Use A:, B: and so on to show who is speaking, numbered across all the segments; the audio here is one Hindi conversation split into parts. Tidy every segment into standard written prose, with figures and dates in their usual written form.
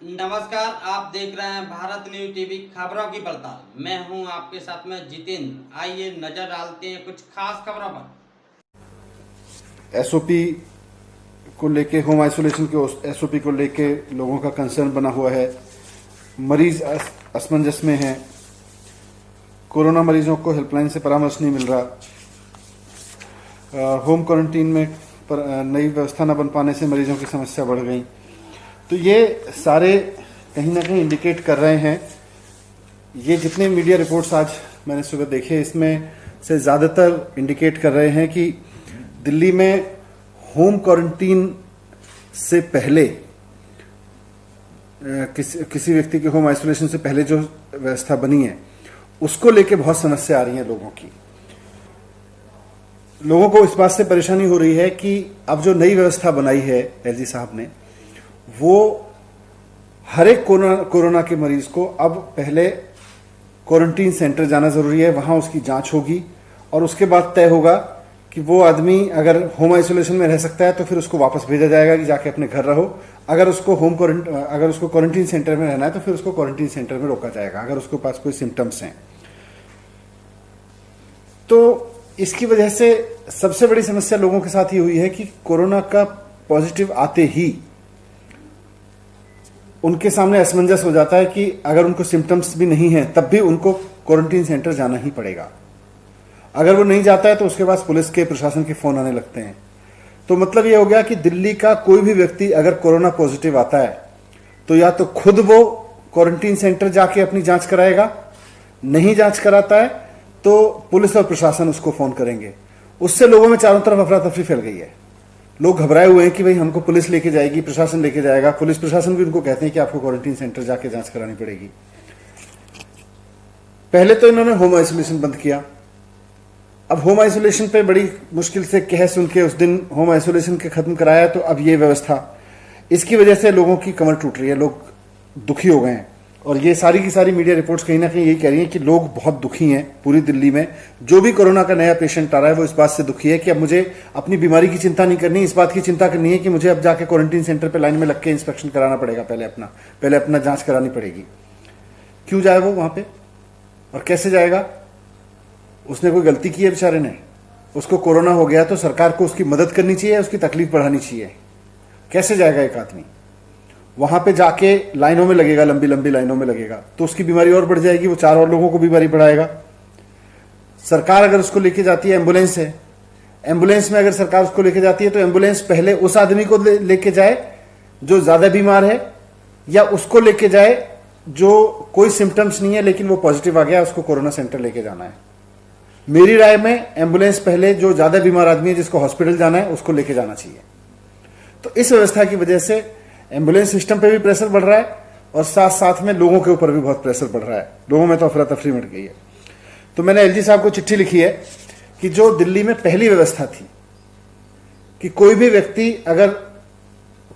A: नमस्कार, आप देख रहे हैं भारत न्यूज टीवी खबरों की पड़ताल। मैं हूं आपके साथ में जितेंद्र। आइए नजर डालते हैं कुछ खास खबरों पर।
B: एसओपी को लेके, होम आइसोलेशन के एसओपी को लेके लोगों का कंसर्न बना हुआ है। मरीज असमंजस में हैं। कोरोना मरीजों को हेल्पलाइन से परामर्श नहीं मिल रहा। होम क्वारंटीन में नई व्यवस्था न बन पाने से मरीजों की समस्या बढ़ गई। तो ये सारे कहीं ना कहीं इंडिकेट कर रहे हैं, ये जितने मीडिया रिपोर्ट्स आज मैंने सुबह देखे इसमें से ज़्यादातर इंडिकेट कर रहे हैं कि दिल्ली में होम क्वारंटीन से पहले किसी व्यक्ति के होम आइसोलेशन से पहले जो व्यवस्था बनी है उसको लेके बहुत समस्या आ रही है लोगों की। लोगों को इस बात से परेशानी हो रही है कि अब जो नई व्यवस्था बनाई है एलजी साहब ने, वो हर एक कोरोना के मरीज को अब पहले क्वारंटीन सेंटर जाना जरूरी है, वहां उसकी जांच होगी और उसके बाद तय होगा कि वो आदमी अगर होम आइसोलेशन में रह सकता है तो फिर उसको वापस भेजा जाएगा कि जाके अपने घर रहो। अगर उसको क्वारंटीन सेंटर में रहना है तो फिर उसको क्वारंटीन सेंटर में रोका जाएगा अगर उसके पास कोई सिम्टम्स हैं। तो इसकी वजह से सबसे बड़ी समस्या लोगों के साथ ये हुई है कि कोरोना का पॉजिटिव आते ही उनके सामने असमंजस हो जाता है कि अगर उनको सिम्टम्स भी नहीं है तब भी उनको क्वारंटीन सेंटर जाना ही पड़ेगा। अगर वो नहीं जाता है तो उसके पास पुलिस के, प्रशासन के फोन आने लगते हैं। तो मतलब ये हो गया कि दिल्ली का कोई भी व्यक्ति अगर कोरोना पॉजिटिव आता है तो या तो खुद वो क्वारंटीन सेंटर जाके अपनी जांच कराएगा, नहीं जांच कराता है तो पुलिस और प्रशासन उसको फोन करेंगे। उससे लोगों में चारों तरफ अफरा तफरी फैल गई है। लोग घबराए हुए हैं कि भाई हमको पुलिस लेके जाएगी, प्रशासन लेके जाएगा। पुलिस प्रशासन भी उनको कहते हैं कि आपको क्वारंटीन सेंटर जाके जांच करानी पड़ेगी। पहले तो इन्होंने होम आइसोलेशन बंद किया। अब होम आइसोलेशन पे बड़ी मुश्किल से कह सुन के उस दिन होम आइसोलेशन के खत्म कराया, तो अब ये व्यवस्था, इसकी वजह से लोगों की कमर टूट रही है, लोग दुखी हो गए हैं। और ये सारी की सारी मीडिया रिपोर्ट्स कहीं ना कहीं यही कह रही हैं कि लोग बहुत दुखी हैं। पूरी दिल्ली में जो भी कोरोना का नया पेशेंट आ रहा है वो इस बात से दुखी है कि अब मुझे अपनी बीमारी की चिंता नहीं करनी, इस बात की चिंता करनी है कि मुझे अब जाके क्वारंटीन सेंटर पे लाइन में लग के इंस्पेक्शन कराना पड़ेगा, पहले अपना जांच करानी पड़ेगी। क्यों जाए वो वहां पे और कैसे जाएगा? उसने कोई गलती की है बेचारे ने? उसको कोरोना हो गया तो सरकार को उसकी मदद करनी चाहिए, उसकी तकलीफ बढ़ानी चाहिए। कैसे जाएगा एक आदमी वहां पे? जाके लाइनों में लगेगा, लंबी लंबी लाइनों में लगेगा तो उसकी बीमारी और बढ़ जाएगी, वो 4 और लोगों को बीमारी बढ़ाएगा। सरकार अगर उसको लेके जाती है, एम्बुलेंस है, एम्बुलेंस में अगर सरकार उसको लेके जाती है तो एम्बुलेंस पहले उस आदमी को लेके जाए जो ज्यादा बीमार है, या उसको लेके जाए जो कोई सिम्टम्स नहीं है लेकिन वो पॉजिटिव आ गया, उसको कोरोना सेंटर लेके जाना है। मेरी राय में एम्बुलेंस पहले जो ज्यादा बीमार आदमी है जिसको हॉस्पिटल जाना है उसको लेके जाना चाहिए। तो इस व्यवस्था की वजह से एम्बुलेंस सिस्टम पे भी प्रेशर बढ़ रहा है और साथ साथ में लोगों के ऊपर भी बहुत प्रेशर बढ़ रहा है। लोगों में तो अफरा तफरी मच गई है। तो मैंने एलजी साहब को चिट्ठी लिखी है कि जो दिल्ली में पहली व्यवस्था थी कि कोई भी व्यक्ति अगर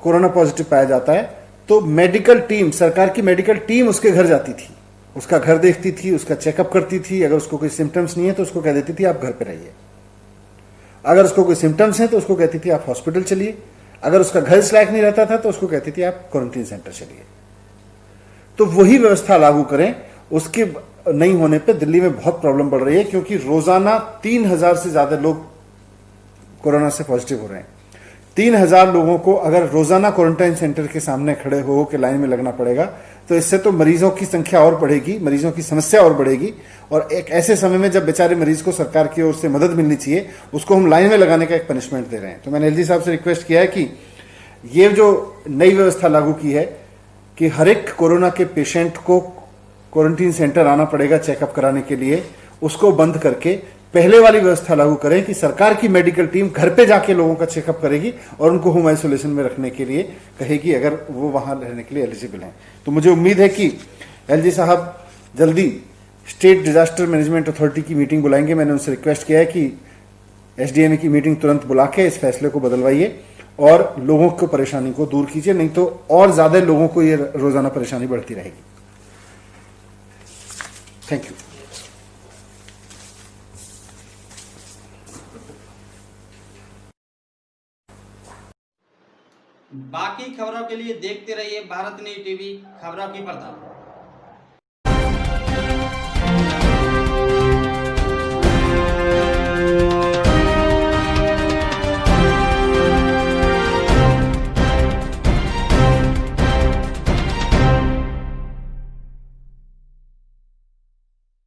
B: कोरोना पॉजिटिव पाया जाता है तो मेडिकल टीम, सरकार की मेडिकल टीम उसके घर जाती थी, उसका घर देखती थी, उसका चेकअप करती थी। अगर उसको कोई सिम्टम्स नहीं है तो उसको कह देती थी आप घर पे रहिए। अगर उसको कोई सिम्टम्स है तो उसको कहती थी आप हॉस्पिटल चलिए। अगर उसका घर इस लायक नहीं रहता था तो उसको कहती थी आप क्वारंटीन सेंटर चलिए। तो वही व्यवस्था लागू करें। उसके नहीं होने पे दिल्ली में बहुत प्रॉब्लम बढ़ रही है, क्योंकि रोजाना 3000 से ज्यादा लोग कोरोना से पॉजिटिव हो रहे हैं। 3000 लोगों को अगर रोजाना क्वारंटाइन सेंटर के सामने खड़े हो के लाइन में लगना पड़ेगा तो इससे तो मरीजों की संख्या और बढ़ेगी, मरीजों की समस्या और बढ़ेगी। और एक ऐसे समय में जब बेचारे मरीज को सरकार की ओर से मदद मिलनी चाहिए, उसको हम लाइन में लगाने का एक पनिशमेंट दे रहे हैं। तो मैंने एलजी साहब से रिक्वेस्ट किया है कि ये जो नई व्यवस्था लागू की है कि हर एक कोरोना के पेशेंट को क्वारंटीन सेंटर आना पड़ेगा चेकअप कराने के लिए, उसको बंद करके पहले वाली व्यवस्था लागू करें कि सरकार की मेडिकल टीम घर पे जाके लोगों का चेकअप करेगी और उनको होम आइसोलेशन में रखने के लिए कहेगी अगर वो वहां रहने के लिए एलिजिबल हैं। तो मुझे उम्मीद है कि एलजी साहब जल्दी स्टेट डिजास्टर मैनेजमेंट अथॉरिटी की मीटिंग बुलाएंगे। मैंने उनसे रिक्वेस्ट किया है कि एसडीएमए की मीटिंग तुरंत बुला के इस फैसले को बदलवाइए और लोगों को परेशानी को दूर कीजिए, नहीं तो और ज्यादा लोगों को ये रोजाना परेशानी बढ़ती रहेगी। Thank you.
A: बाकी खबरों के लिए देखते रहिए भारत न्यूज़ टीवी, खबरों की पड़ताल।